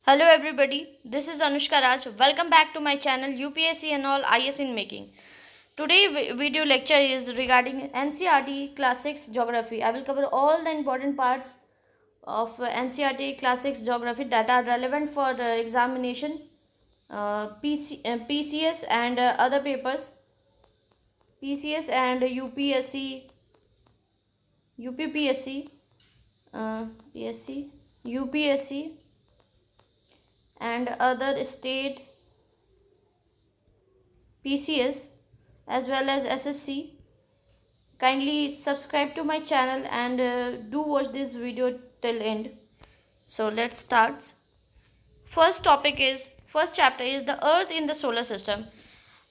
Hello everybody, this is Anushka Raj. Welcome back to my channel UPSC and all IS in making. Today video lecture is regarding NCERT Classics Geography. I will cover all the important parts of NCERT Classics Geography that are relevant for the examination, PCS and other papers, PCS and UPSC, UPPSC, PSC, UPSC and other state PCS as well as SSC. Kindly subscribe to my channel and do watch this video till end. So let's start. First chapter is the Earth in the solar system.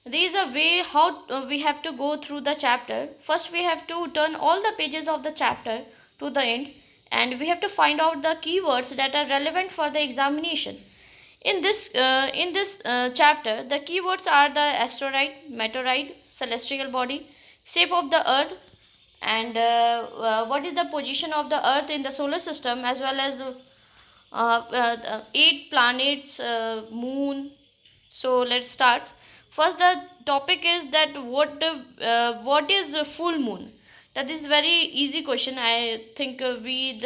There is a way how we have to go through the chapter. First we have to turn all the pages of the chapter to the end and we have to find out the keywords that are relevant for the examination. In this chapter, the keywords are the asteroid, meteorite, celestial body, shape of the Earth, and what is the position of the Earth in the solar system, as well as the 8 planets, moon. So let's start. First, the topic is that what is a full moon? That is very easy question. I think we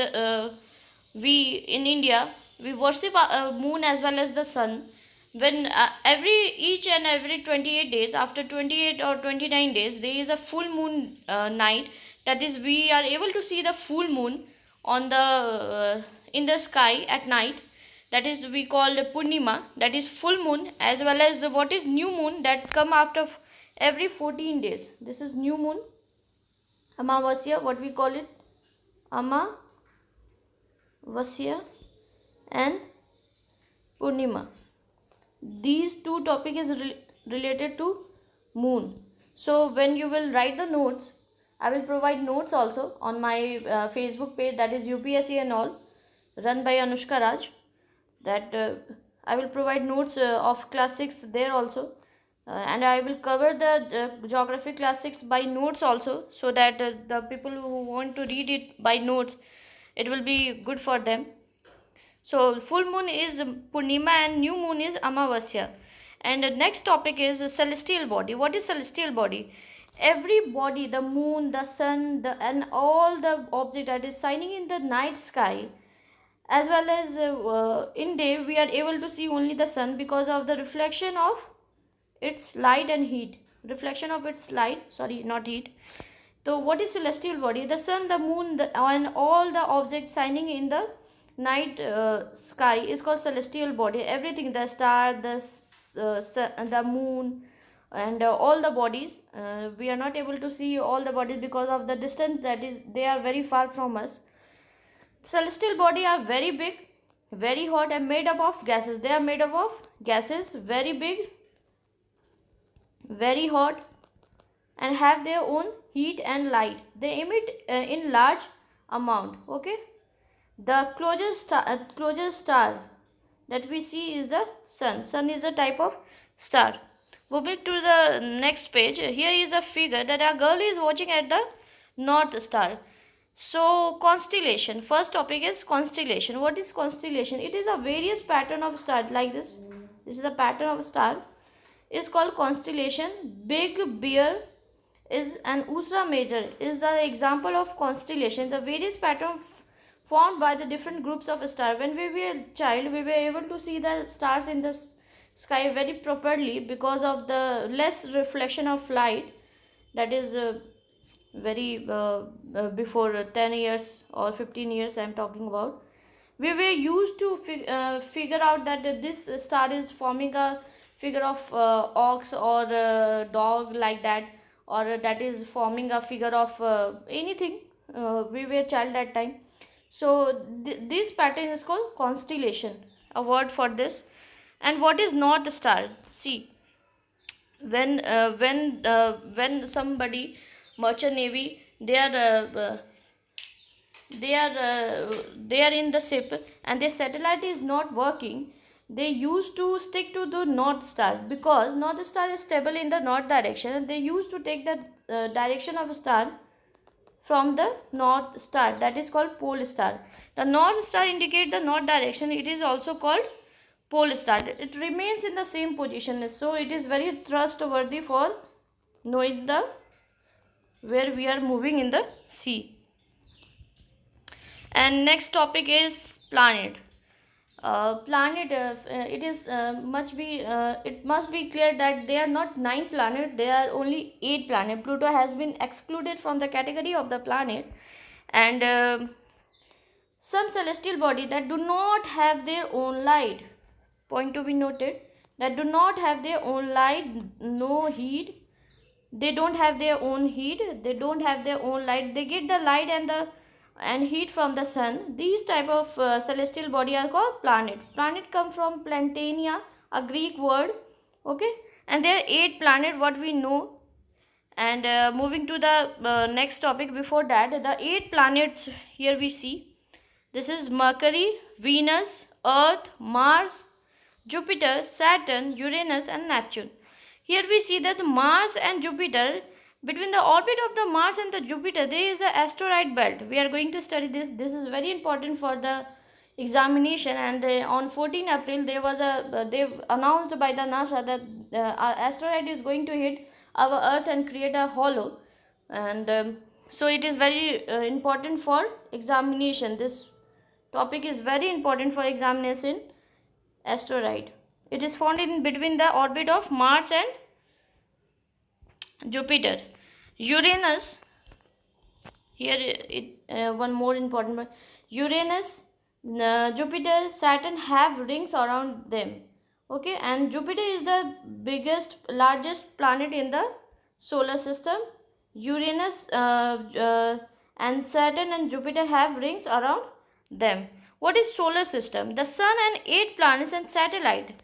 in India we worship moon as well as the sun. When every each and every 28 days, after 28 or 29 days, there is a full moon night. That is, we are able to see the full moon on the in the sky at night. That is we call Purnima. That is full moon, as well as what is new moon that come after every 14 days. This is new moon, Amavasya, what we call it, Amavasya and Purnima. These two topic is related to moon. So when you will write the notes, I will provide notes also on my Facebook page, that is UPSC and all, run by Anushka Raj. That I will provide notes of class 6 there also. And I will cover the geography class 6 by notes also, so that the people who want to read it by notes, it will be good for them. So full moon is Purnima and new moon is Amavasya. And the next topic is celestial body. What is celestial body? Every body, the moon, the sun, and all the object that is shining in the night sky, as well as in day, we are able to see only the sun because of the reflection of its light and heat. Reflection of its light, sorry, not heat. So what is celestial body? The sun, the moon, and all the objects shining in the night sky is called celestial body. Everything, the star, the moon, and all the bodies, we are not able to see all the bodies because of the distance, that is they are very far from us. Celestial body are very big, very hot, and made up of gases. They are made up of gases, very big, very hot, and have their own heat and light. They emit in large amount. Okay, the closest star that we see is the sun. Sun is a type of star. Moving to the next page, here is a figure that a girl is watching at the north star. So constellation, first topic is constellation. What is constellation? It is a various pattern of star like this. This is the pattern of a star. Is called constellation. Big Bear is an Ursa Major is the example of constellation. The various pattern formed by the different groups of stars. When we were a child, we were able to see the stars in the sky very properly because of the less reflection of light. That is before 10 years or 15 years I am talking about. We were used to figure out that this star is forming a figure of ox or dog, like that, or that is forming a figure of anything. We were child that time. So this pattern is called constellation, a word for this. And what is north star? See, when somebody, merchant navy, they are in the ship and their satellite is not working, they used to stick to the north star because north star is stable in the north direction, and they used to take the direction of a star from the north star, that is called pole star. The north star indicate the north direction. It is also called pole star. It remains in the same position, so it is very trustworthy for knowing the where we are moving in the sea. And next topic is planet. Planet, it must be clear that they are not 9 planets, they are only 8 planets. Pluto has been excluded from the category of the planet. And some celestial body that do not have their own light, point to be noted, that do not have their own light, no heat, they don't have their own heat, they don't have their own light, they get the light and heat from the sun. These type of celestial body are called planet. Planet come from plantania, a Greek word. Okay, and there are 8 planets what we know. And moving to the next topic, before that, the 8 planets here we see, this is Mercury, Venus, Earth, Mars, Jupiter, Saturn, Uranus, and Neptune. Here we see that Mars and Jupiter, between the orbit of the Mars and the Jupiter, there is an asteroid belt. We are going to study this. This is very important for the examination. And on 14 April, there was they announced by the NASA that asteroid is going to hit our Earth and create a hollow. And so it is very important for examination. This topic is very important for examination. Asteroid, it is found in between the orbit of Mars and Jupiter. Uranus, here one more important one. Uranus, Jupiter, Saturn have rings around them. Okay, and Jupiter is the largest planet in the solar system. Uranus and Saturn and Jupiter have rings around them. What is solar system? The sun and 8 planets and satellite.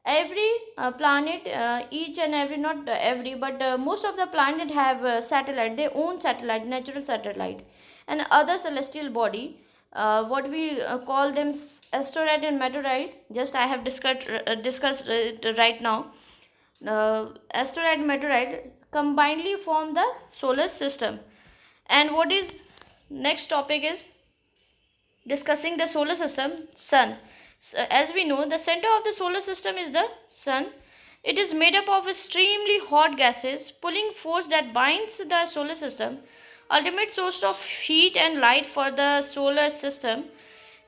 Every planet, each and every, not every, but most of the planet have satellite, their own satellite, natural satellite, and other celestial body. What we call them asteroid and meteorite. Just I have discussed it right now. Asteroid and meteorite combinedly form the solar system. And what is next topic is discussing the solar system. Sun. So, as we know, the center of the solar system is the sun. It is made up of extremely hot gases pulling force that binds the solar system, ultimate source of heat and light for the solar system.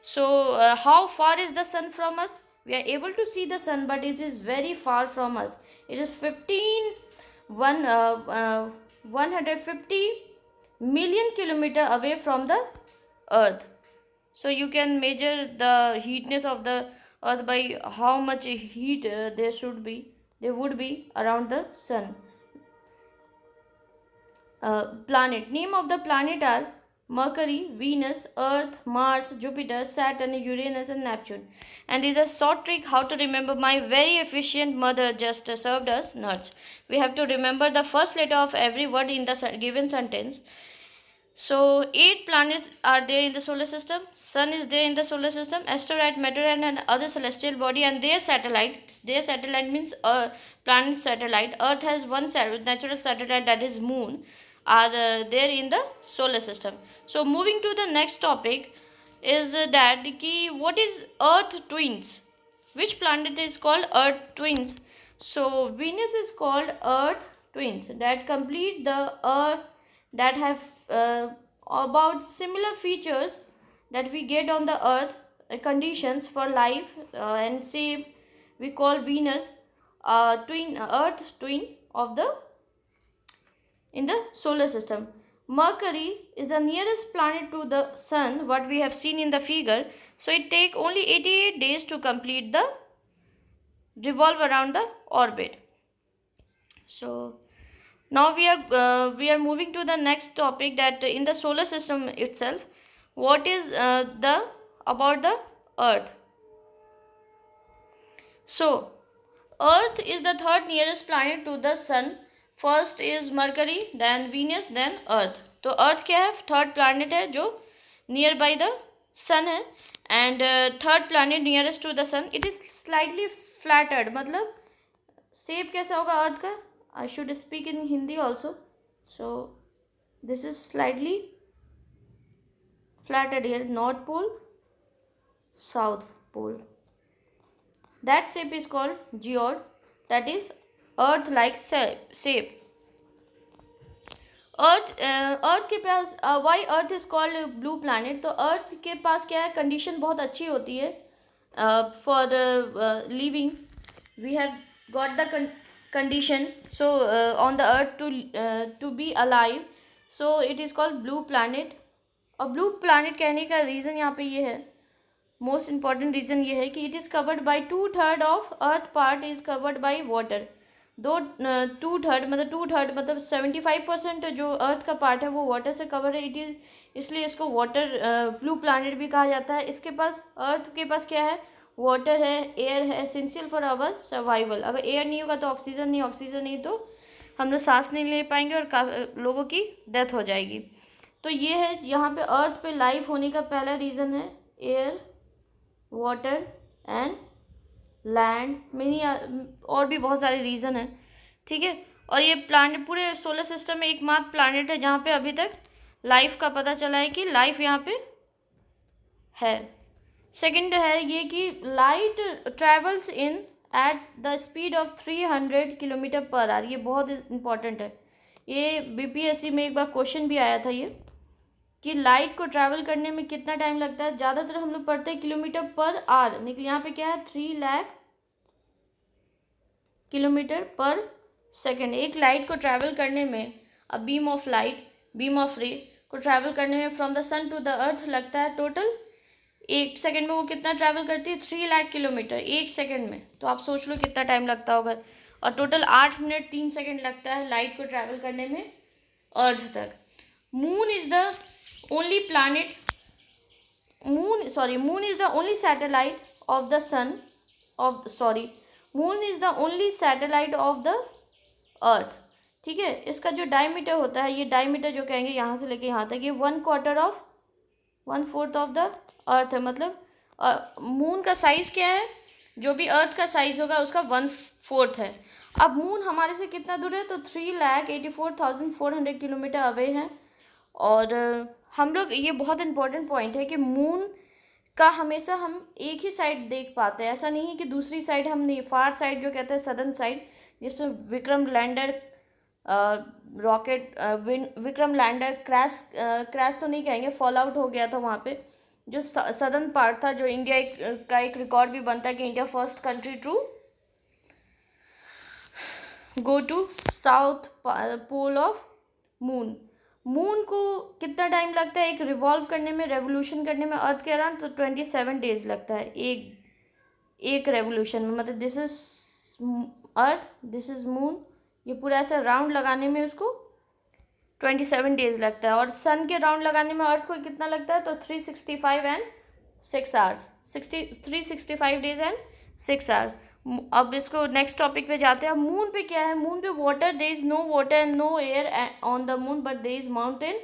So how far is the sun from us? We are able to see the sun, but it is very far from us. It is 150 million kilometer away from the earth. So you can measure the heatness of the earth by how much heat there would be around the sun. Planet. Name of the planet are Mercury, Venus, Earth, Mars, Jupiter, Saturn, Uranus, and Neptune. And this is a short trick how to remember. My very efficient mother just served us nuts. We have to remember the first letter of every word in the given sentence. So 8 planets are there in the solar system. Sun is there in the solar system. Asteroid, meteorite, and other celestial body and their satellite. Their satellite means planet satellite. Earth has one natural satellite, that is Moon, are there in the solar system. So moving to the next topic is that what is Earth twins? Which planet is called Earth twins? So Venus is called Earth twins, that complete the Earth, that have about similar features that we get on the Earth, conditions for life, and say we call Venus twin, Earth twin of the in the solar system. Mercury is the nearest planet to the sun, what we have seen in the figure. So it take only 88 days to complete the revolve around the orbit. So now we are moving to the next topic, that in the solar system itself, what is about the Earth. So Earth is the third nearest planet to the sun. First is Mercury, then Venus, then Earth. तो Earth क्या है? Third planet है जो near by the sun है. And third planet nearest to the sun. It is slightly flattered. मतलब shape कैसा होगा अर्थ का? I should speak in Hindi also. So this is slightly flattened here. North pole, south pole. That shape is called geode, that is earth like shape. Earth के पास why earth is called blue planet, तो earth के पास क्या है, condition बहुत अच्छी होती है for living. We have got the condition so on the earth to be alive, so it is called blue planet. और ब्लू प्लैनेट कहने का रीज़न यहाँ पे ये है, मोस्ट इम्पॉर्टेंट रीज़न ये है कि it is covered by 2/3 of earth part is covered by water. 2/3 मतलब 75% जो अर्थ का पार्ट है वो वाटर से कवर है. इट इज़ इसलिए इसको वाटर ब्लू प्लैनेट भी कहा जाता है. इसके पास, अर्थ के पास क्या है, वाटर है, एयर है, एसेंशियल फॉर आवर सर्वाइवल. अगर एयर नहीं होगा तो ऑक्सीजन नहीं, ऑक्सीजन नहीं तो हम लोग सांस नहीं ले पाएंगे और लोगों की डेथ हो जाएगी. तो ये है यहाँ पे अर्थ पे लाइफ होने का पहला रीज़न है air, water and land. Many और भी बहुत सारे रीज़न हैं, ठीक है. और ये प्लानट पूरे सोलर सिस्टम में एकमात्र प्लानट है जहाँ पे अभी तक लाइफ का पता चला है कि लाइफ यहाँ पे है. सेकंड है ये कि light travels in at the speed of 300 kilometre per hour. ये बहुत इंपॉर्टेंट है. ये बीपीएससी में एक बार क्वेश्चन भी आया था ये, कि लाइट को ट्रैवल करने में कितना टाइम लगता है. ज़्यादातर हम लोग पढ़ते हैं किलोमीटर पर आवर, लेकिन यहाँ पे क्या है 3 लाख किलोमीटर पर सेकेंड. एक लाइट को ट्रैवल करने में, a beam of light, beam of ray को ट्रैवल करने में from the sun to the earth लगता है टोटल 1 सेकेंड में. वो कितना ट्रैवल करती है, 3 लाख किलोमीटर 1 सेकेंड में. तो आप सोच लो कितना टाइम लगता होगा. और टोटल 8 मिनट 3 सेकेंड लगता है लाइट को ट्रैवल करने में अर्थ तक. Moon is the only planet, moon is the only satellite of the sun moon is the only satellite of the earth, ठीक है. इसका जो डायमीटर होता है, ये डायमीटर जो कहेंगे यहाँ से लेके यहाँ तक, ये 1/4 ऑफ द अर्थ है. मतलब मून का साइज़ क्या है, जो भी अर्थ का साइज़ होगा उसका 1/4 है. अब मून हमारे से कितना दूर है, तो 3,84,400 किलोमीटर अवे है. और हम लोग, ये बहुत इंपॉर्टेंट पॉइंट है कि मून का हमेशा हम एक ही साइड देख पाते हैं. ऐसा नहीं है कि दूसरी साइड हम नहीं, फार साइड जो कहते हैं सदर्न साइड, जिसमें Vikram lander rocket Vikram lander crash तो नहीं कहेंगे, फॉल आउट हो गया था वहाँ पे. जो सदर्न पार्ट था, जो इंडिया का एक रिकॉर्ड भी बनता है कि India first country to go to south pole of moon. Moon को कितना टाइम लगता है एक रिवॉल्व करने में, रेवोल्यूशन करने में अर्थ के अराउंड, तो 27 डेज लगता है एक रेवोल्यूशन में. मतलब this is earth, this is moon, ये पूरा ऐसा राउंड लगाने में उसको 27 डेज लगता है. और सन के राउंड लगाने में अर्थ को कितना लगता है, तो 365 and 6 hours, 365 days and 6 hours. अब इसको नेक्स्ट टॉपिक पे जाते हैं. मून पे क्या है, मून पे water, there is no water and no air on the moon, but there is mountain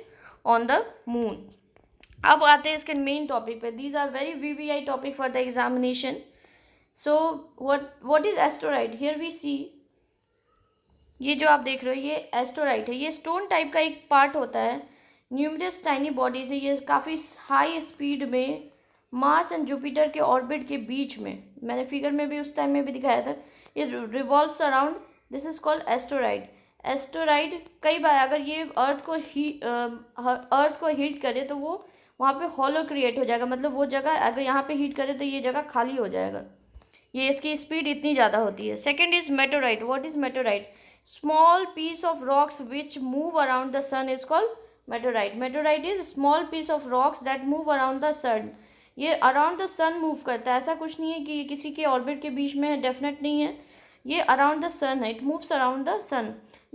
on the moon. अब आते हैं इसके मेन टॉपिक पे. These are very VVI topic for the examination. So what is asteroid, here we see, ये जो आप देख रहे हो ये एस्टेरॉइड है. ये स्टोन टाइप का एक पार्ट होता है. न्यूमरस टाइनी बॉडीज है. ये काफ़ी हाई स्पीड में मार्स एंड जुपिटर के ऑर्बिट के बीच में, मैंने फिगर में भी उस टाइम में भी दिखाया था, ये revolves around. This is called asteroid. Asteroid कई बार अगर ये अर्थ को हीट करे तो वो वहाँ पे हॉलो क्रिएट हो जाएगा. मतलब वो जगह अगर यहाँ पे हीट करे तो ये जगह खाली हो जाएगा. ये इसकी स्पीड इतनी ज़्यादा होती है. Second is meteorite. What is meteorite, small piece of rocks which move around the sun is called meteorite. Meteorite is small piece of rocks that move around the sun. ये around the sun move करता है. ऐसा कुछ नहीं है कि ये किसी के ऑर्बिट के बीच में है, डेफिनेट नहीं है. ये around the sun है, it moves around the sun.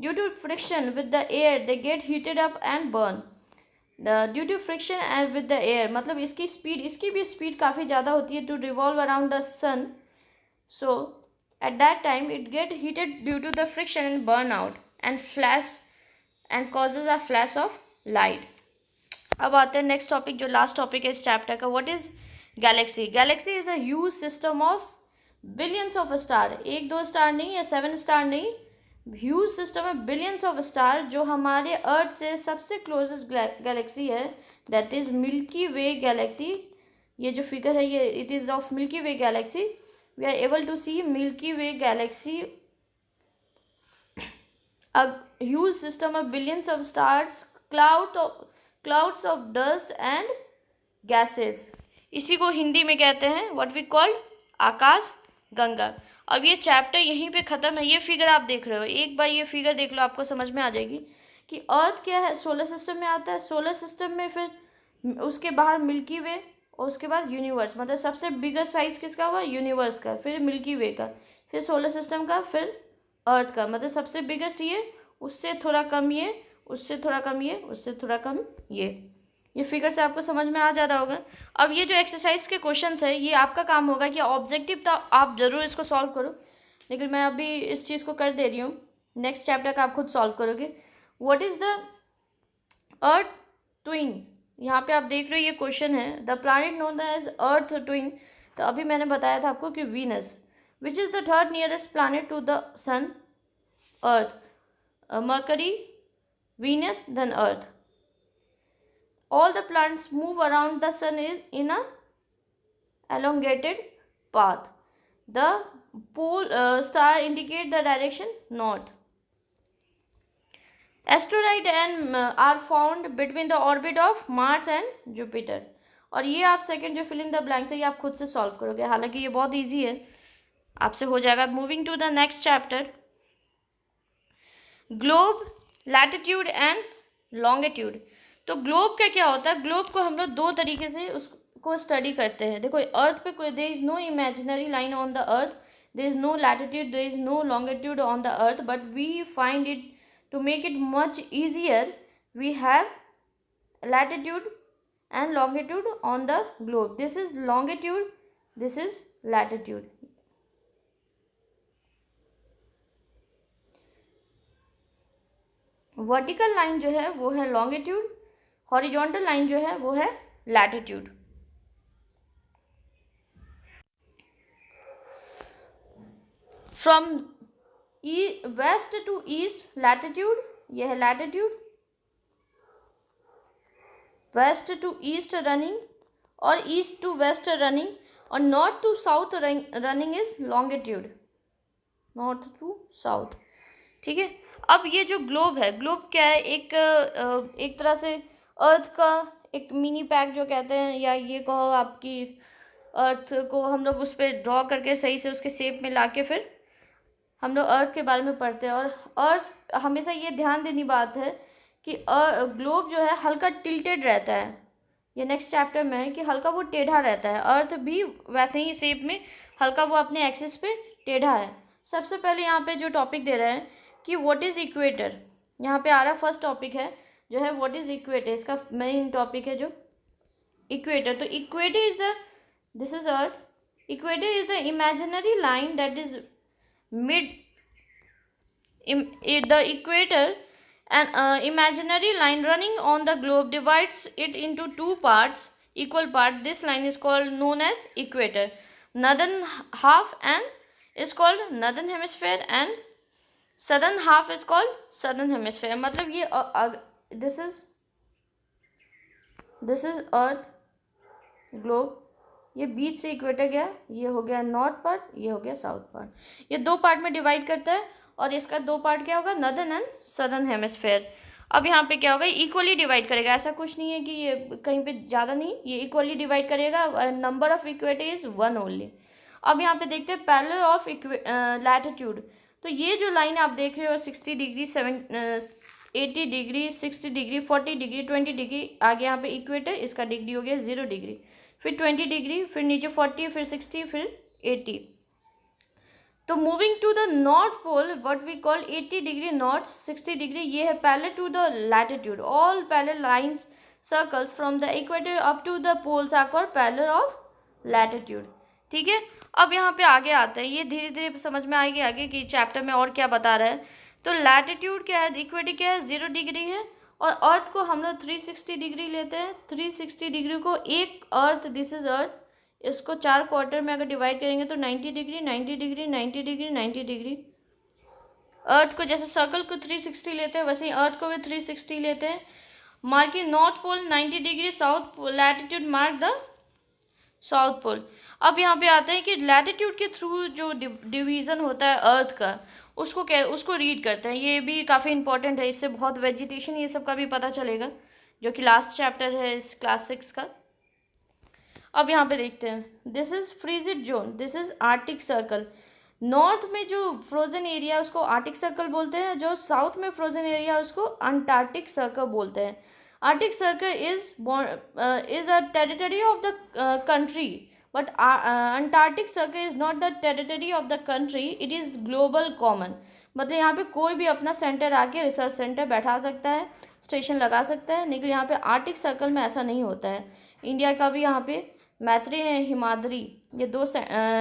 Due to friction with the air they get heated up and burn. Due to friction and with the air, मतलब इसकी भी स्पीड काफ़ी ज़्यादा होती है to revolve around the sun. So at that time it get heated due to the friction and burn out and flash and causes a flash of light. अब आते हैं नेक्स्ट टॉपिक, जो लास्ट टॉपिक है इस chapter का. What is Galaxy. Galaxy is a huge system of billions of star. 1-2 star नहीं या 7 star नहीं, ह्यूज सिस्टम है, बिलियंस ऑफ स्टार. जो हमारे अर्थ से सबसे क्लोजेस्ट गैलेक्सी है that is milky way Galaxy. ये जो फिगर है ये it is of milky way Galaxy we are able to see Milky Way galaxy, a huge system of billions of stars, clouds of dust and gases. इसी को हिंदी में कहते हैं what we called आकाश गंगा. अब ये चैप्टर यहीं पे ख़त्म है. ये फिगर आप देख रहे हो, एक बार ये फिगर देख लो, आपको समझ में आ जाएगी कि अर्थ क्या है. सोलर सिस्टम में आता है, सोलर सिस्टम में फिर उसके बाहर मिल्की वे, और उसके बाद यूनिवर्स. मतलब सबसे बिगर साइज किसका हुआ, यूनिवर्स का, फिर मिल्की वे का, फिर सोलर सिस्टम का, फिर अर्थ का. मतलब सबसे बिगेस्ट ये, उससे थोड़ा कम ये, उससे थोड़ा कम ये, उससे थोड़ा कम ये फिगर से आपको समझ में आ जा रहा होगा. अब ये जो एक्सरसाइज के क्वेश्चंस है, ये आपका काम होगा कि ऑब्जेक्टिव था आप ज़रूर इसको सॉल्व करो, लेकिन मैं अभी इस चीज़ को कर दे रही हूँ. नेक्स्ट चैप्टर का आप खुद सॉल्व करोगे. What is the earth twin. यहाँ पे आप देख रहे हो ये क्वेश्चन है. The planet known as earth twin. तो अभी मैंने बताया था आपको कि Venus. Which is the third nearest planet to the sun. Earth, Mercury, Venus, then earth. All the planets move around the sun in a elongated path. The pole star indicate the direction north. Asteroid and are found between the orbit of Mars and Jupiter. और ये आप second जो fill in the blanks है ये आप खुद से solve करोगे, हालांकि ये बहुत इजी है, आपसे हो जाएगा. Moving to the next chapter, globe, latitude and longitude. तो ग्लोब का क्या होता है, ग्लोब को हम लोग दो तरीके से उसको स्टडी करते हैं. देखो अर्थ पे कोई, there is no imaginary line on the earth, there is no latitude, there is no longitude on the earth, but we find it to make it much easier, we have latitude and longitude on the globe. This is longitude, this is latitude. Vertical line जो है वो है longitude, horizontal line जो है वो है latitude. From west to east latitude, ये है latitude. West to east running, और ईस्ट टू वेस्ट रनिंग, और north to south running is longitude. North to south. ठीक है. अब ये जो ग्लोब है, ग्लोब क्या है, एक तरह से अर्थ का एक मिनी पैक जो कहते हैं, या ये कहो आपकी अर्थ को हम लोग उस पर ड्रॉ करके सही से उसके शेप में लाके फिर हम लोग अर्थ के बारे में पढ़ते हैं. और अर्थ हमेशा ये ध्यान देनी बात है कि ग्लोब जो है हल्का टिल्टेड रहता है. ये नेक्स्ट चैप्टर में है कि हल्का वो टेढ़ा रहता है. अर्थ भी वैसे ही शेप में हल्का वो अपने एक्सिस पे टेढ़ा है. सबसे पहले यहाँ पे जो टॉपिक दे रहा है कि व्हाट इज़ इक्वेटर. यहाँ पे आ रहा फर्स्ट टॉपिक है जो है व्हाट इज़ इक्वेटर. इसका मेन टॉपिक है जो इक्वेटर. तो equator is the, this is earth. Equator is the imaginary line that is mid, the equator an imaginary line running on the globe divides it into two parts, equal part. This line is called known as equator. Northern half and is called northern hemisphere and southern half is called southern hemisphere. मतलब ये this is earth globe. ये बीच से equator गया, ये हो गया north part, ये हो गया साउथ पार्ट. ये दो पार्ट में डिवाइड करता है और इसका दो पार्ट क्या होगा, नॉर्दर्न एंड सदर्न हेमिस्फेयर. अब यहाँ पे क्या होगा, इक्वली डिवाइड करेगा. ऐसा कुछ नहीं है कि ये कहीं पे ज़्यादा नहीं, ये इक्वली डिवाइड करेगा. Number of equator is 1 only. अब यहाँ पे देखते हैं पैरेलल ऑफ लैटिट्यूड. तो ये जो लाइन आप देख रहे हो 60 degree, 80 degree, 60 degree, 40 degree, 20 degree, आगे यहाँ पे इक्वेटर, इसका डिग्री हो गया 0 डिग्री, फिर 20 डिग्री, फिर नीचे 40, फिर 60, फिर 80. तो moving to the north pole what we call 80 degree north, 60 degree, ये है parallel to the latitude. All parallel lines circles from the equator up to the poles are called parallel of latitude. ठीक है. अब यहाँ पे आगे आते हैं, ये धीरे धीरे समझ में आएगी आगे कि चैप्टर में और क्या बता रहा है. तो लैटिट्यूड क्या है, इक्वेटर क्या है, 0 डिग्री है, और अर्थ को हम लोग 360 डिग्री लेते हैं. 360 डिग्री को एक अर्थ, दिस इज अर्थ, इसको 4 क्वार्टर में अगर डिवाइड करेंगे तो 90 डिग्री, 90 डिग्री, 90 डिग्री, 90 डिग्री. अर्थ को जैसे सर्कल को 360 लेते हैं वैसे ही अर्थ को भी 360 लेते हैं. Marking north pole 90 degree, south latitude mark the south pole. अब यहाँ पे आते हैं कि लैटिट्यूड के थ्रू जो डिवीज़न होता है अर्थ का, उसको रीड करते हैं। ये भी काफ़ी इंपॉर्टेंट है, इससे बहुत वेजिटेशन ये सब का भी पता चलेगा, जो कि लास्ट चैप्टर है इस क्लास 6 का। अब यहाँ पे देखते हैं, this is frigid zone, this is Arctic circle. North में जो फ्रोजन एरिया उसको आर्टिक सर्कल बोलते हैं, जो साउथ में फ्रोजन एरिया उसको अंटार्कटिक सर्कल बोलते हैं। Arctic circle is a territory of the country, but Antarctic circle is not the territory of the country, it is global common. मतलब यहाँ पे कोई भी अपना सेंटर आके रिसर्च सेंटर बैठा सकता है, स्टेशन लगा सकता है, लेकिन यहाँ पे आर्टिक सर्कल में ऐसा नहीं होता है। इंडिया का भी यहाँ पे मैत्री है, हिमाद्री, ये दो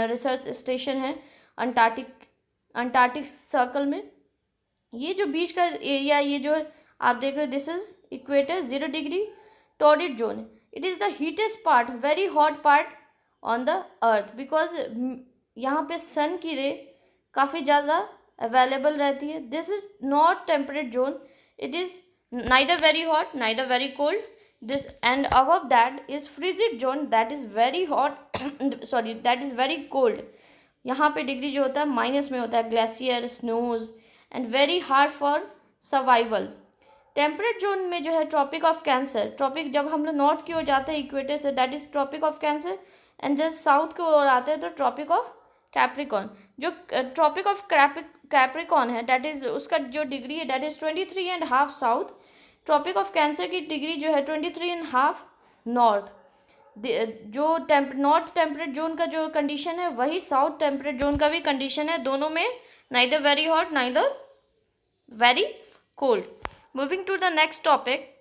रिसर्च स्टेशन हैं अंटार्कटिक सर्कल में। ये जो बीच का एरिया, ये जो आप देख रहे हो, this is equator, 0 degree torrid zone. It is the hottest part, very hot part on the earth, because यहाँ पे सन की रे काफ़ी ज़्यादा अवेलेबल रहती है। This is not temperate zone, it is neither very hot neither very cold. this and above that is frigid zone, that is very hot sorry, that is very cold. यहाँ पे डिग्री जो होता है minus में होता है, glacier, snows and very hard for survival. Temperate zone में जो है ट्रॉपिक ऑफ कैंसर, ट्रॉपिक जब हम लोग नॉर्थ की ओर जाते हैं इक्वेटर से, that is tropic of Cancer, and जब साउथ की ओर आते हैं तो ट्रॉपिक ऑफ कैप्रिकॉन। जो ट्रॉपिक ऑफ कैप्रिकॉन है, दैट इज उसका जो डिग्री है that is 23.5 south. Tropic of Cancer की डिग्री जो है 23.5 नॉर्थ। जो नॉर्थ टेम्परेट जोन का जो कंडीशन है वही साउथ टेम्परेट जोन का भी कंडीशन है, दोनों में neither very hot neither very cold. Moving to the next topic,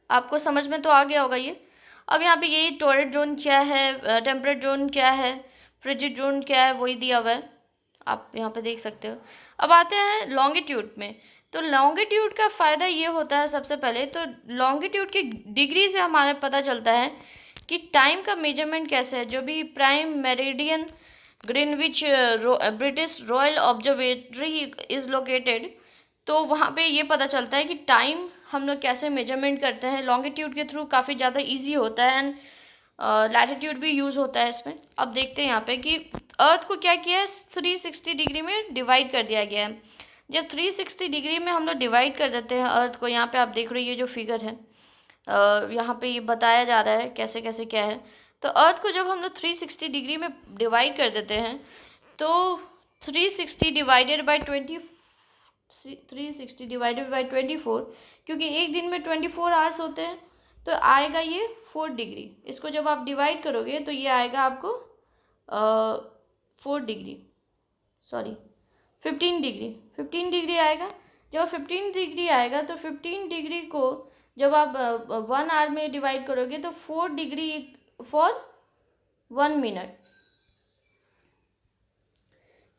आपको समझ में तो आ गया होगा ये। अब यहाँ पे यही टॉर्रिड जोन क्या है, टेम्परेट जोन क्या है, फ्रिजिड जोन क्या है, वही दिया हुआ है, आप यहाँ पे देख सकते हो। अब आते हैं लॉन्गिट्यूड में। तो लॉन्गिट्यूड का फ़ायदा ये होता है, सबसे पहले तो लॉन्गिट्यूड की डिग्री से हमारे पता चलता है कि टाइम का मेजरमेंट कैसे है। जो भी prime meridian Greenwich British royal observatory is located, तो वहाँ पे ये पता चलता है कि टाइम हम लोग कैसे मेजरमेंट करते हैं। लॉन्गिट्यूड के थ्रू काफ़ी ज़्यादा ईजी होता है, एंड लैटिट्यूड भी यूज़ होता है इसमें। अब देखते हैं यहाँ पे कि अर्थ को क्या किया है, 360 डिग्री में डिवाइड कर दिया गया है। जब 360 डिग्री में हम लोग डिवाइड कर देते हैं अर्थ को, यहाँ पे आप देख रहे हो ये जो फिगर है, यहाँ पे ये बताया जा रहा है कैसे कैसे क्या है। तो अर्थ को जब हम लोग 360 डिग्री में डिवाइड कर देते हैं, तो 360 डिवाइडेड बाई 24, क्योंकि एक दिन में 24 आवर्स होते हैं, तो आएगा ये 4 डिग्री। इसको जब आप डिवाइड करोगे तो ये आएगा आपको 4 डिग्री, सॉरी 15 डिग्री आएगा। जब 15 डिग्री आएगा तो 15 डिग्री को जब आप 1 आवर में डिवाइड करोगे तो 4 degree for 1 minute,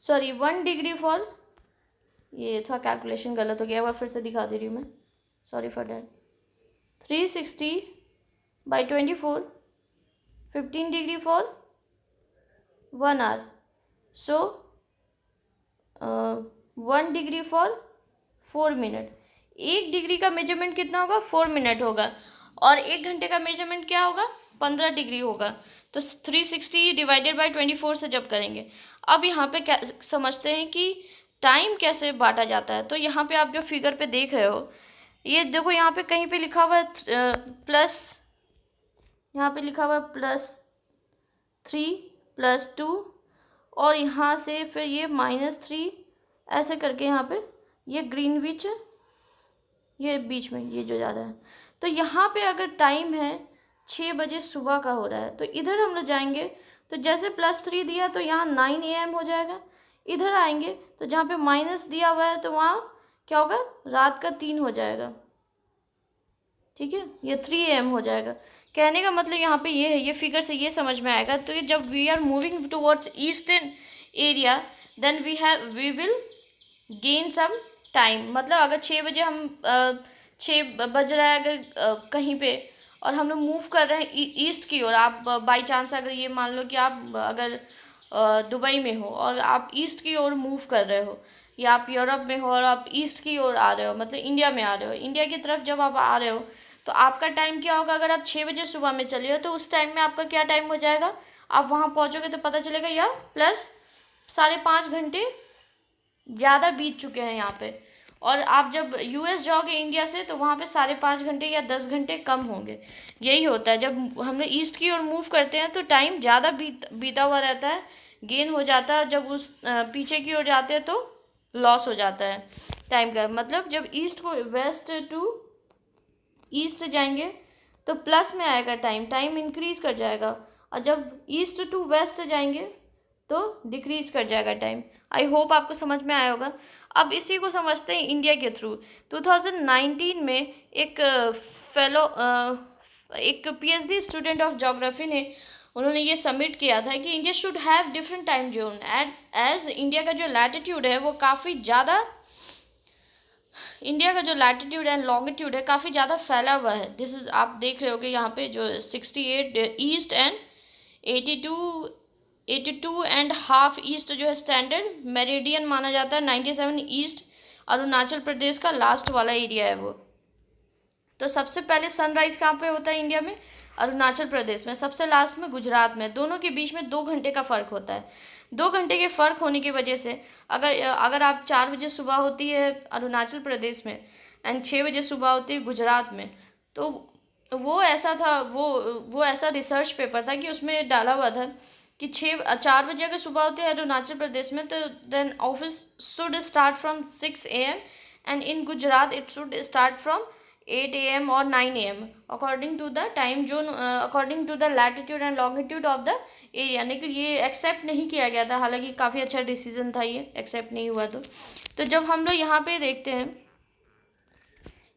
sorry 1 degree for, ये थोड़ा कैलकुलेशन गलत हो गया, एक बार फिर से दिखा दे रही हूँ मैं, sorry for that. 360/24, 15 degree for 1 hour, so 1 degree for 4 minute. 1 degree का मेजरमेंट कितना होगा, 4 मिनट होगा, और 1 घंटे का मेजरमेंट क्या होगा, 15 डिग्री होगा। तो 360 डिवाइडेड बाई 24 से जब करेंगे। अब यहाँ पे क्या समझते हैं कि टाइम कैसे बांटा जाता है। तो यहाँ पे आप जो फिगर पे देख रहे हो, ये देखो यहाँ पे कहीं पे लिखा हुआ है प्लस, यहाँ पे लिखा हुआ है +3 +2, और यहाँ से फिर ये -3, ऐसे करके यहाँ पे ये ग्रीनविच, ये बीच में ये जो जा रहा है। तो यहाँ पे अगर टाइम है 6 बजे सुबह का हो रहा है, तो इधर हम लोग जाएंगे, तो जैसे +3 दिया तो यहाँ 9 AM हो जाएगा। इधर आएंगे तो जहाँ पे माइनस दिया हुआ है तो वहाँ क्या होगा, रात का 3 हो जाएगा, ठीक है, ये 3 AM हो जाएगा। कहने का मतलब यहाँ पे ये है, ये फिगर से ये समझ में आएगा। तो ये जब we are moving towards eastern area, then we will gain some time. मतलब अगर 6 बजे हम 6 बज रहा है अगर कहीं पे, और हम लोग मूव कर रहे हैं ईस्ट की ओर, आप बाई चांस अगर ये मान लो कि आप अगर दुबई में हो और आप ईस्ट की ओर मूव कर रहे हो, या आप यूरोप में हो और आप ईस्ट की ओर आ रहे हो, मतलब इंडिया में आ रहे हो, इंडिया की तरफ जब आप आ रहे हो, तो आपका टाइम क्या होगा, अगर आप 6 बजे सुबह में चले हो तो उस टाइम में आपका क्या टाइम हो जाएगा, आप वहाँ पहुँचोगे तो पता चलेगा या प्लस 5.5 घंटे ज़्यादा बीत चुके हैं यहाँ पे। और आप जब यूएस जाओगे इंडिया से तो वहाँ पे 5.5 घंटे या 10 घंटे कम होंगे। यही होता है, जब हम लोग ईस्ट की ओर मूव करते हैं तो टाइम ज़्यादा बीता हुआ रहता है, गेन हो जाता है। जब उस पीछे की ओर जाते हैं तो लॉस हो जाता है टाइम का। मतलब जब ईस्ट को वेस्ट टू ईस्ट जाएंगे तो प्लस में आएगा टाइम, टाइम इंक्रीज कर जाएगा। और जब ईस्ट टू वेस्ट जाएंगे तो डिक्रीज कर जाएगा टाइम। आई होप आपको समझ में आया होगा। अब इसी को समझते हैं इंडिया के थ्रू। 2019 में एक एक पीएचडी स्टूडेंट ऑफ ज्योग्राफी ने उन्होंने ये सबमिट किया था कि India should have different time zone as India का जो लैटिट्यूड है वो काफ़ी ज़्यादा, इंडिया का जो लैटिट्यूड एंड लॉन्गिट्यूड है काफ़ी ज़्यादा फैला हुआ है। दिस इज, आप देख रहे होगे यहाँ पे जो 68 ईस्ट एंड 82.5 ईस्ट जो है स्टैंडर्ड मेरिडियन माना जाता है। 97 ईस्ट अरुणाचल प्रदेश का लास्ट वाला एरिया है वो। तो सबसे पहले सनराइज कहाँ पे होता है इंडिया में, अरुणाचल प्रदेश में, सबसे लास्ट में गुजरात में। दोनों के बीच में 2 घंटे का फ़र्क होता है। 2 घंटे के फ़र्क होने की वजह से अगर आप 4 बजे सुबह होती है अरुणाचल प्रदेश में एंड 6 बजे सुबह होती है गुजरात में, तो वो ऐसा था, वो ऐसा रिसर्च पेपर था कि उसमें डाला हुआ था कि 4 बजे अगर सुबह होती है अरुणाचल प्रदेश में तो then office should start from 6 AM and in Gujarat it should start from 8 AM और 9 AM according to the time zone, according to the latitude and longitude of the area. लेकिन ये एक्सेप्ट नहीं किया गया था, हालांकि काफ़ी अच्छा डिसीजन था, ये एक्सेप्ट नहीं हुआ। तो जब हम लोग यहाँ पे देखते हैं,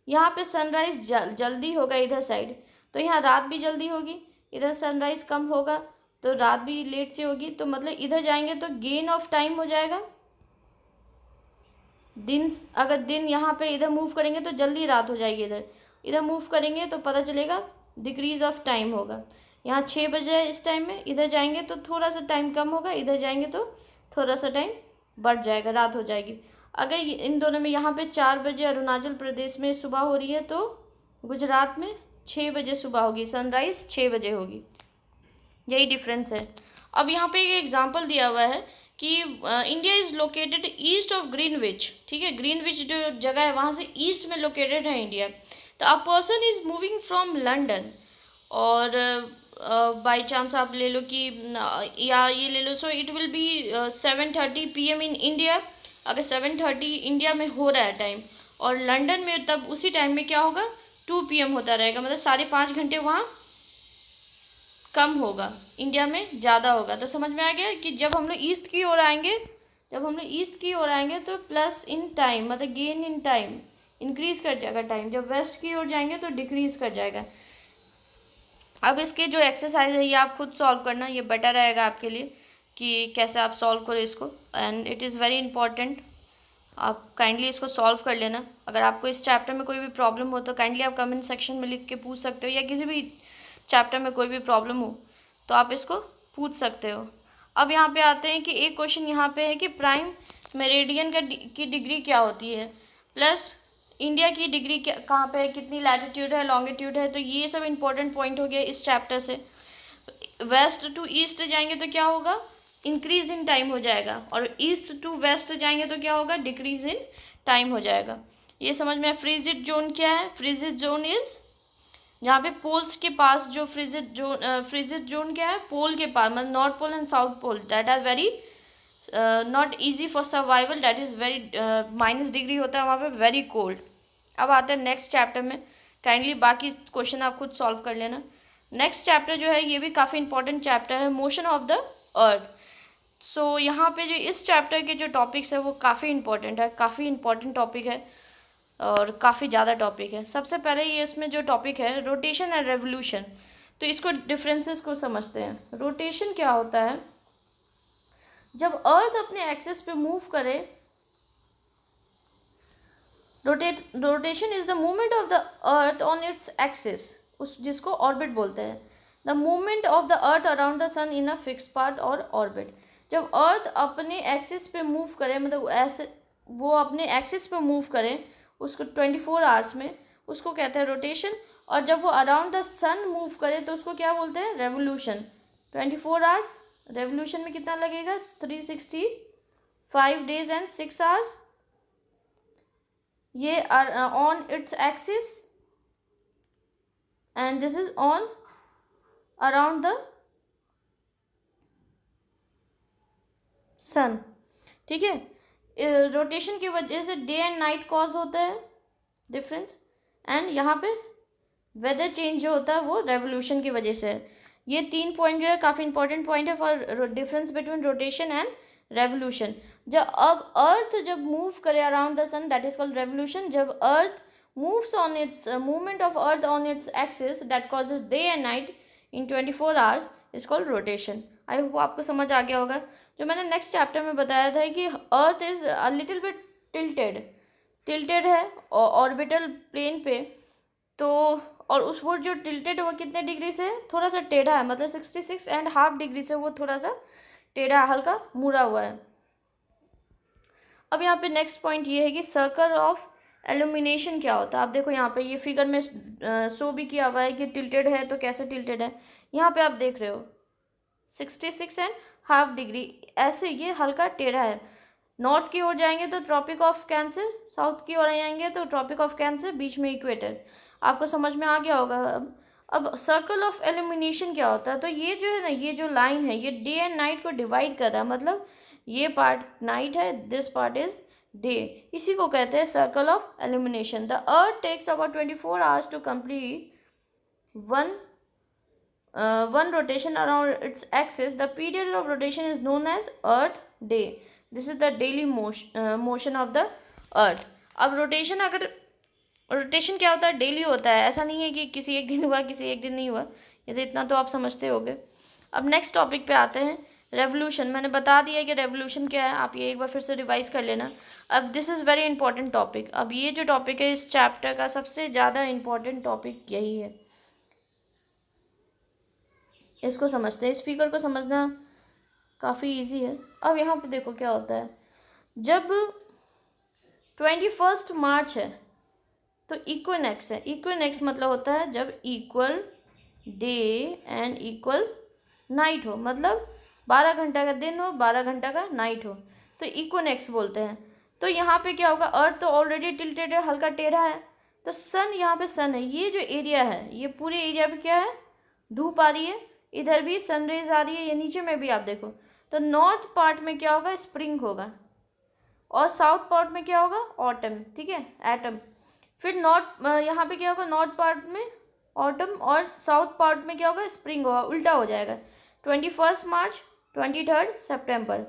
यहाँ पे सनराइज जल्दी होगा इधर साइड, तो यहाँ रात भी जल्दी होगी। इधर सनराइज कम होगा तो रात भी लेट से होगी। तो मतलब इधर जाएंगे तो गेन ऑफ टाइम हो जाएगा। अगर दिन यहाँ पे इधर मूव करेंगे तो जल्दी रात हो जाएगी, इधर मूव करेंगे तो पता चलेगा डिक्रीज ऑफ टाइम होगा। यहाँ 6 बजे इस टाइम में, इधर जाएंगे तो थोड़ा सा टाइम कम होगा, इधर जाएंगे तो थोड़ा सा टाइम बढ़ जाएगा, रात हो जाएगी। अगर इन दोनों में यहाँ पे 4 बजे अरुणाचल प्रदेश में सुबह हो रही है तो गुजरात में 6 बजे सुबह होगी, सनराइज 6 बजे होगी। यही डिफरेंस है। अब यहाँ पे एक एग्जांपल दिया हुआ है कि India is located east of Greenwich. ठीक है, ग्रीनविच जो जगह है वहाँ से ईस्ट में लोकेटेड है इंडिया। तो a person is moving from London, और बाई चांस आप ले लो कि या ये ले लो, so it will be 7:30 PM in India. अगर 7:30 इंडिया में हो रहा है टाइम और लंदन में तब उसी टाइम में क्या होगा 2 PM होता रहेगा, मतलब 5.5 घंटे वहाँ कम होगा, इंडिया में ज़्यादा होगा। तो समझ में आ गया कि जब हम लोग ईस्ट की ओर आएंगे तो प्लस इन टाइम, मतलब गेन इन टाइम, इंक्रीज कर जाएगा टाइम। जब वेस्ट की ओर जाएंगे तो डिक्रीज कर जाएगा। अब इसके जो एक्सरसाइज है ये आप खुद सॉल्व करना, ये बेटर रहेगा आपके लिए कि कैसे आप सॉल्व करो इसको, and it is very important. आप काइंडली इसको सॉल्व कर लेना। अगर आपको इस चैप्टर में कोई भी प्रॉब्लम हो तो काइंडली आप कमेंट सेक्शन में लिख के पूछ सकते हो, या किसी भी चैप्टर में कोई भी प्रॉब्लम हो तो आप इसको पूछ सकते हो। अब यहाँ पे आते हैं कि एक क्वेश्चन यहाँ पे है कि प्राइम मेरिडियन की डिग्री क्या होती है, प्लस इंडिया की डिग्री कहाँ पे है, कितनी लैटिट्यूड है, लॉन्गिट्यूड है। तो ये सब इंपॉर्टेंट पॉइंट हो गया इस चैप्टर से। वेस्ट टू ईस्ट जाएंगे तो क्या होगा, इंक्रीज इन टाइम हो जाएगा, और ईस्ट टू वेस्ट जाएंगे तो क्या होगा, डिक्रीज इन टाइम हो जाएगा। ये समझ में। फ्रीजिड जोन क्या है, फ्रीजिड जोन इज जहाँ पे पोल्स के पास जो फ्रीजिड जोन क्या है, पोल के पास, मतलब north pole and south pole that are very not easy for survival, that is very -degree होता है वहाँ पे, वेरी कोल्ड। अब आते हैं नेक्स्ट चैप्टर में, काइंडली बाकी क्वेश्चन आप खुद सॉल्व कर लेना। नेक्स्ट चैप्टर जो है ये भी काफ़ी इंपॉर्टेंट चैप्टर है, मोशन ऑफ द अर्थ। सो यहाँ पे जो इस चैप्टर के जो टॉपिक्स है वो काफ़ी इंपॉर्टेंट है, काफ़ी इंपॉर्टेंट टॉपिक है और काफ़ी ज़्यादा टॉपिक है। सबसे पहले ये इसमें जो टॉपिक है रोटेशन एंड रेवोल्यूशन, तो इसको डिफरेंसेस को समझते हैं। रोटेशन क्या होता है, जब अर्थ अपने एक्सिस पे मूव करे, rotation is the movement of the earth on its axis, उस जिसको ऑर्बिट बोलते हैं। The movement of the earth around the sun in a fix part और ऑर्बिट। जब अर्थ अपने एक्सिस पे मूव करे, मतलब ऐसे वो अपने एक्सिस पे मूव करे उसको 24 आवर्स में, उसको कहते हैं रोटेशन। और जब वो अराउंड द सन मूव करे तो उसको क्या बोलते हैं, रेवोल्यूशन। 24 आवर्स रेवोल्यूशन में कितना लगेगा, 365 डेज एंड 6 आवर्स, ये on its axis and this is on around the sun. ठीक है, रोटेशन की वजह से डे एंड नाइट कॉज होता है डिफरेंस, एंड यहाँ पे वेदर चेंज जो होता है वो रेवोल्यूशन की वजह से है। ये 3 पॉइंट जो है काफ़ी इंपॉर्टेंट पॉइंट है for difference between rotation and revolution. जब अब अर्थ जब मूव करे around the sun that is called revolution. जब earth moves on its movement of earth on its axis that causes day and night in 24 hours is called rotation. I hope आपको समझ आ गया होगा। जो मैंने next chapter में बताया था कि earth is a little bit tilted है ऑर्बिटल प्लेन पे, तो और उस वो जो टिल्टेड वो कितने डिग्री से, थोड़ा सा टेढ़ा है, मतलब 66.5 डिग्री से वो थोड़ा सा टेढ़ा हल्का मुड़ा हुआ है। अब यहाँ पे नेक्स्ट पॉइंट ये है कि सर्कल ऑफ एल्यूमिनेशन क्या होता है। आप देखो यहाँ पे ये फिगर में शो भी किया हुआ है कि टिल्टेड है तो कैसे टिल्टेड है। यहाँ पे आप देख रहे हो 66.5 डिग्री, ऐसे ये हल्का टेढ़ा है। नॉर्थ की ओर जाएंगे तो ट्रॉपिक ऑफ कैंसर, साउथ की ओर आएंगे तो ट्रॉपिक ऑफ कैंसर, बीच में इक्वेटर। आपको समझ में आ गया होगा। अब सर्कल ऑफ एल्यूमिनेशन क्या होता है, तो ये जो है ना, ये जो लाइन है ये डे एंड नाइट को डिवाइड कर रहा है, मतलब ये पार्ट नाइट है, दिस पार्ट इज डे। इसी को कहते हैं circle of illumination. The earth takes about 24 hours to complete one rotation around its axis. The period of rotation is known as earth day. This is the daily motion of the earth. अब rotation क्या होता है, daily होता है। ऐसा नहीं है कि किसी एक दिन हुआ किसी एक दिन नहीं हुआ, ये तो इतना तो आप समझते होगे। अब नेक्स्ट टॉपिक पे आते हैं, रेवोल्यूशन। मैंने बता दिया कि रेवोल्यूशन क्या है, आप ये एक बार फिर से रिवाइज कर लेना। अब this is very important topic. अब ये जो टॉपिक है इस चैप्टर का सबसे ज़्यादा इंपॉर्टेंट टॉपिक यही है, इसको समझते हैं। इस फिगर को समझना काफ़ी इजी है। अब यहाँ पे देखो क्या होता है, जब 21 मार्च है तो इक्विनेक्स है। इक्विनेक्स मतलब होता है जब equal day and equal night हो, मतलब 12 घंटा का दिन हो 12 घंटा का नाइट हो, तो इक्विनेक्स बोलते हैं। तो यहाँ पे क्या होगा, अर्थ तो ऑलरेडी टिल्टेड है, हल्का टेढ़ा है, तो सन, यहाँ पे सन है, ये जो एरिया है ये पूरे एरिया पे क्या है, धूप आ रही है, इधर भी सनरेज आ रही है, ये नीचे में भी आप देखो। तो नॉर्थ पार्ट में क्या होगा, स्प्रिंग होगा, और साउथ पार्ट में क्या होगा, ऑटम। ठीक है, एटम। फिर नॉर्थ यहाँ पे क्या होगा, नॉर्थ पार्ट में ऑटम और साउथ पार्ट में क्या होगा, स्प्रिंग होगा, उल्टा हो जाएगा। 21 मार्च 23 सितंबर,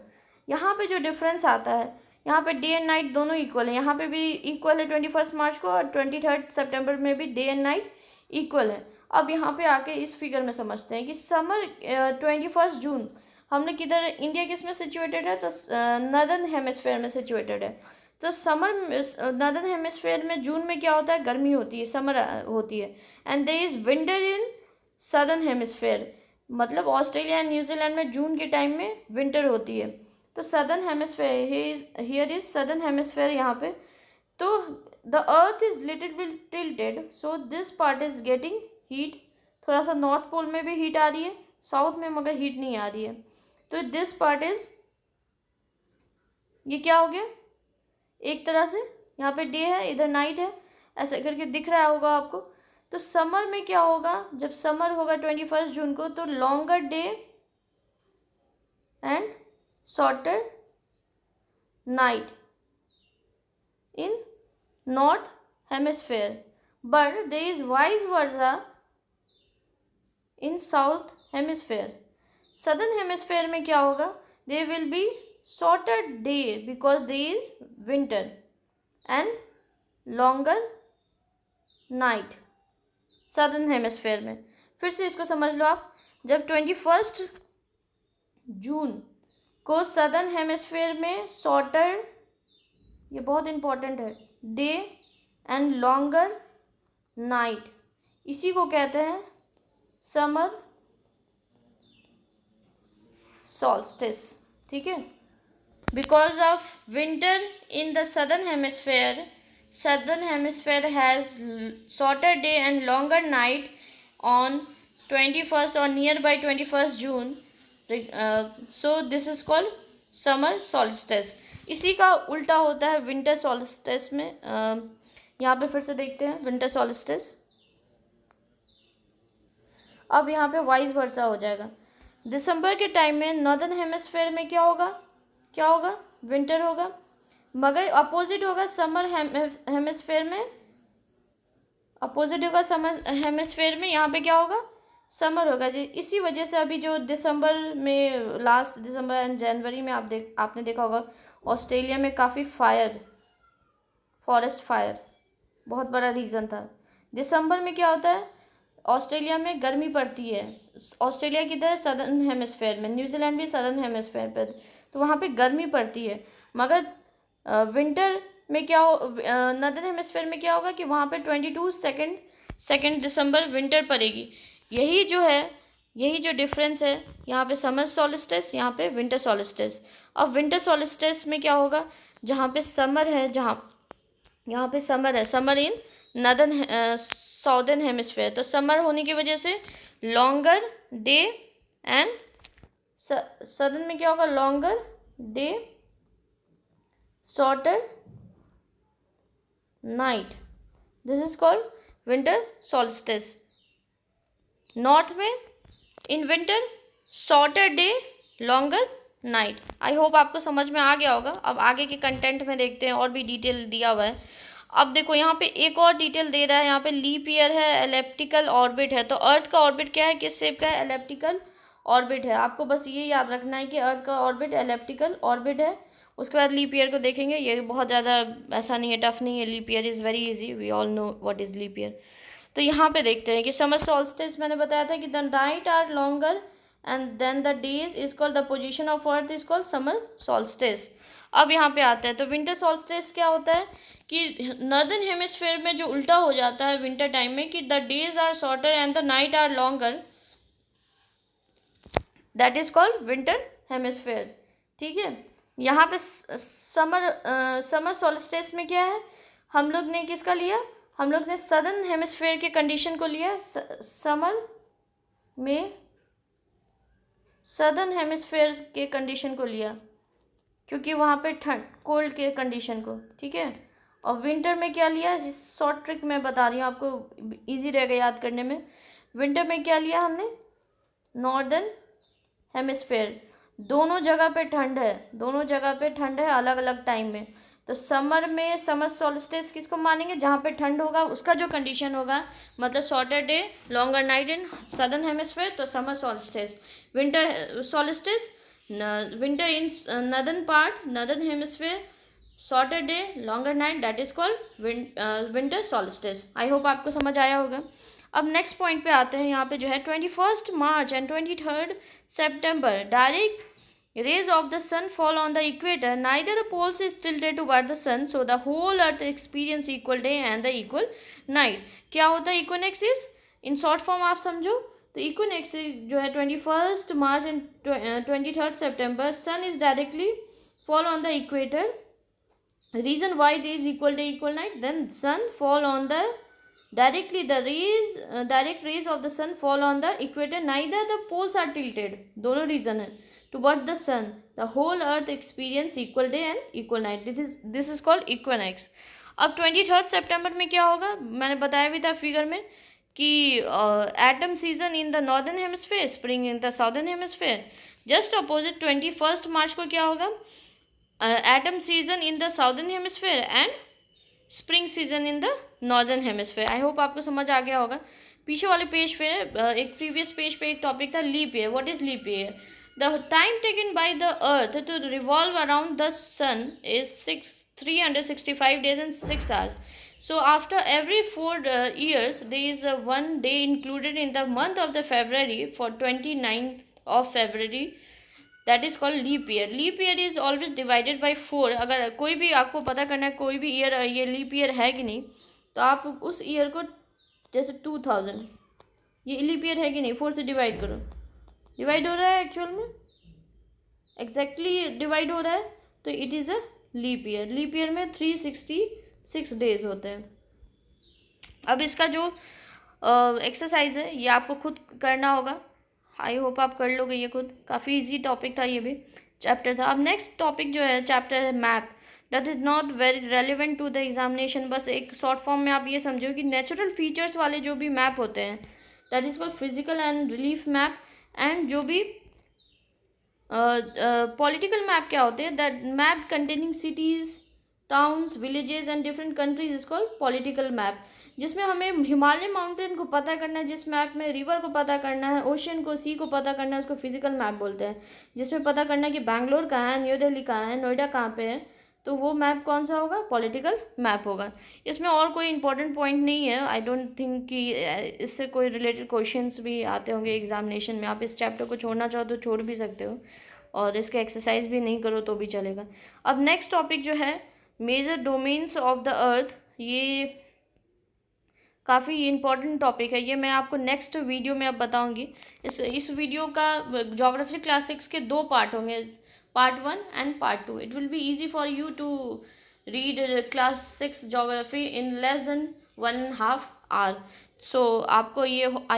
यहाँ पे जो डिफरेंस आता है, यहाँ पे डे एंड नाइट दोनों इक्वल है, यहाँ पे भी इक्वल है 21 मार्च को, और 23 सितंबर में भी डे एंड नाइट इक्वल है। अब यहाँ पे आके इस फिगर में समझते हैं कि समर 21 जून हमने किधर, इंडिया किस में सिचुएटेड है, तो नर्दर्न हेमिस्फेयर में सिचुएटेड है। तो समर नर्दर्न हेमिस्फेयर में जून में क्या होता है, गर्मी होती है, समर होती है, and there is winter in southern hemisphere, मतलब ऑस्ट्रेलिया एंड न्यूजीलैंड में जून के टाइम में विंटर होती है। तो southern hemisphere, here is southern hemisphere यहाँ पे। तो the earth is little bit tilted, so this part is getting heat, थोड़ा सा नॉर्थ पोल में भी हीट आ रही है, साउथ में मगर हीट नहीं आ रही है। तो दिस पार्ट इज, ये क्या हो गया, एक तरह से यहाँ पे डे है इधर नाइट है, ऐसे करके दिख रहा होगा आपको। तो समर में क्या होगा, जब समर होगा 21 जून को, तो longer day and shorter night in north hemisphere, but there is vice versa in south hemisphere. southern hemisphere में क्या होगा, there will be shorter day because there is winter and longer night southern hemisphere में। फिर से इसको समझ लो आप, जब 21 जून को southern hemisphere में shorter, ये बहुत इंपॉर्टेंट है, डे एंड लॉन्गर नाइट, इसी को कहते हैं समर सॉल्स्टिस। ठीक है, because of winter in the southern hemisphere southern hemisphere has shorter day and longer night on 21st or nearby 21st June. So this is called summer solstice. इसी का उल्टा होता है विंटर solstice में. यहाँ पे फिर से देखते हैं विंटर solstice. अब यहाँ पे वाइस वर्सा हो जाएगा. दिसंबर के टाइम में नॉर्दर्न हेमिस्फेयर में क्या होगा विंटर होगा, मगर अपोजिट होगा समर हेमिस्फेयर में. समर हेमिस्फेयर में यहाँ पे क्या होगा, समर होगा जी. इसी वजह से अभी जो दिसंबर में, लास्ट दिसंबर एंड जनवरी में आपने देखा होगा ऑस्ट्रेलिया में काफ़ी फॉरेस्ट फायर बहुत बड़ा रीज़न था. दिसंबर में क्या होता है, ऑस्ट्रेलिया में गर्मी पड़ती है. ऑस्ट्रेलिया किधर, सदर्न हेमिस्फेयर में. न्यूजीलैंड भी सदर्न हेमिस्फेयर पर, तो वहाँ पे गर्मी पड़ती है. मगर विंटर में क्या हो, नदर्न हेमिस्फेयर में क्या होगा कि वहाँ पे 22 दिसंबर विंटर पड़ेगी. यही जो डिफरेंस है, यहाँ पे समर सॉलिस्टिस, यहाँ पे विंटर सॉलिस्टिस. अब विंटर सॉलिस्टिस में क्या होगा, जहाँ पे समर है, यहाँ पे summer in northern southern hemisphere. तो समर होने की वजह से लॉन्गर डे एंड सदर्न में क्या होगा, longer day shorter night. This is called winter solstice. North में in winter shorter day longer night. I hope आपको समझ में आ गया होगा. अब आगे के कंटेंट में देखते हैं, और भी डिटेल दिया हुआ है. अब देखो यहाँ पे एक और डिटेल दे रहा है. यहाँ पे लीप ईयर है, एलिप्टिकल ऑर्बिट है. तो अर्थ का ऑर्बिट क्या है, किस शेप का है, एलिप्टिकल ऑर्बिट है. आपको बस ये याद रखना है कि अर्थ का ऑर्बिट एलिप्टिकल ऑर्बिट है. उसके बाद लीप ईयर को देखेंगे. ये बहुत ज़्यादा ऐसा नहीं है, टफ नहीं है. Leap year is very easy, we all know what is leap year. तो यहाँ पे देखते हैं कि समर सॉल्स्टिस मैंने बताया था कि the night are longer and then the days is called, the position of earth is called summer solstice. अब यहाँ पे आता है तो विंटर सॉल्स्टिस क्या होता है कि नॉर्दर्न हेमिस्फेयर में जो उल्टा हो जाता है विंटर टाइम में, कि the days are shorter and the night are longer, that is called winter hemisphere. ठीक है. यहाँ पे समर सॉल्स्टिस में क्या है, हम लोग ने किसका लिया, हम लोग ने सदर्न हेमिस्फेयर के कंडीशन को लिया. समर में सदर्न हेमिस्फेयर के कंडीशन को लिया, क्योंकि वहाँ पे ठंड कोल्ड के कंडीशन को. ठीक है. और विंटर में क्या लिया, शॉर्ट ट्रिक मैं बता रही हूँ आपको, इजी रहेगा याद करने में. विंटर में क्या लिया हमने, नॉर्दर्न हेमिस्फेयर. दोनों जगह पे ठंड है अलग अलग टाइम में. तो समर में समर सॉल्स्टिस किसको मानेंगे, जहाँ पे ठंड होगा उसका जो कंडीशन होगा, मतलब shorter day longer night in southern hemisphere, तो summer solstice. Winter solstice, winter in northern hemisphere, shorter day longer night, that is called winter solstice. I hope आपको समझ आया होगा. अब नेक्स्ट पॉइंट पे आते हैं. यहाँ पे जो है 21 मार्च एंड 23 सितंबर direct rays of the sun fall on the equator. Neither the poles is tilted toward the sun, so the whole earth experience equal day and the equal night. क्या होता है equinox is, in short form आप समझो तो equinox जो है 21 मार्च and 23 सितंबर, sun is directly fall on the equator. Reason why there is equal day equal night, then sun fall on the directly, the rays direct rays of the sun fall on the equator, neither the poles are tilted. दोनों reason है. Toward the sun, the whole earth experience equal day and equal night. This is called equinox. अब 23 सितंबर में क्या होगा, मैंने बताया भी था फिगर में कि atom season in the northern hemisphere, spring in the southern hemisphere. Just opposite 21 मार्च को क्या होगा, atom season in the southern hemisphere and spring season in the northern hemisphere. I hope आपको समझ आ गया होगा. पीछे वाले पेज पे एक प्रीवियस पेज पे एक टॉपिक था leap year. What is leap year? The time taken by the earth to revolve around the sun is 365 days and 6 hours. So after every 4 years, there is one day included in the month of the February for 29th of February. That is called leap year. Leap year is always divided by 4. अगर कोई भी आपको पता करना है कोई भी year ये लीप ईयर है कि नहीं, तो आप उस ईयर को जैसे 2000 ये लीप ईयर है कि नहीं, 4 से डिवाइड करो. डिवाइड हो रहा है एक्चुअल में, एग्जैक्टली डिवाइड हो रहा है, तो it is a leap year. Leap year में 365 6 डेज होते हैं। अब इसका जो एक्सरसाइज है ये आपको खुद करना होगा। आई होप आप कर लोगे ये खुद। काफ़ी इजी टॉपिक था, ये भी चैप्टर था। अब नेक्स्ट टॉपिक जो है चैप्टर है map. That is not very relevant to the examination. बस एक शॉर्ट फॉर्म में आप ये समझो कि नेचुरल फीचर्स वाले जो भी मैप होते हैं, that is called physical and relief map. And जो भी पॉलिटिकल मैप क्या होते हैं, that map containing cities, towns, villages and different countries is called political map. जिसमें हमें हिमालय माउंटेन को पता करना है, जिस मैप में रिवर को पता करना है, ओशन को, सी को पता करना है, उसको फिजिकल मैप बोलते हैं। जिसमें पता करना है कि बैंगलोर कहाँ है, न्यू दिल्ली कहाँ है, नोएडा कहाँ पे है, तो वो मैप कौन सा होगा, पॉलिटिकल मैप होगा। इसमें और कोई इंपॉर्टेंट पॉइंट नहीं है। आई डोंट थिंक कि इससे कोई रिलेटेड क्वेश्चंस भी आते होंगे एग्जामिनेशन में। आप इस चैप्टर को छोड़ना चाहो तो छोड़ भी सकते हो, और इसके एक्सरसाइज भी नहीं करो तो भी चलेगा। अब नेक्स्ट टॉपिक जो है major domains of the earth, ये काफ़ी इंपॉर्टेंट टॉपिक है। ये मैं आपको नेक्स्ट वीडियो में अब बताऊंगी। इस वीडियो का ज्योग्राफी क्लास 6 के 2 पार्ट होंगे, part 1 and part 2। It will be easy for you to read class 6 geography in less than 1.5 hour। So आपको ये आई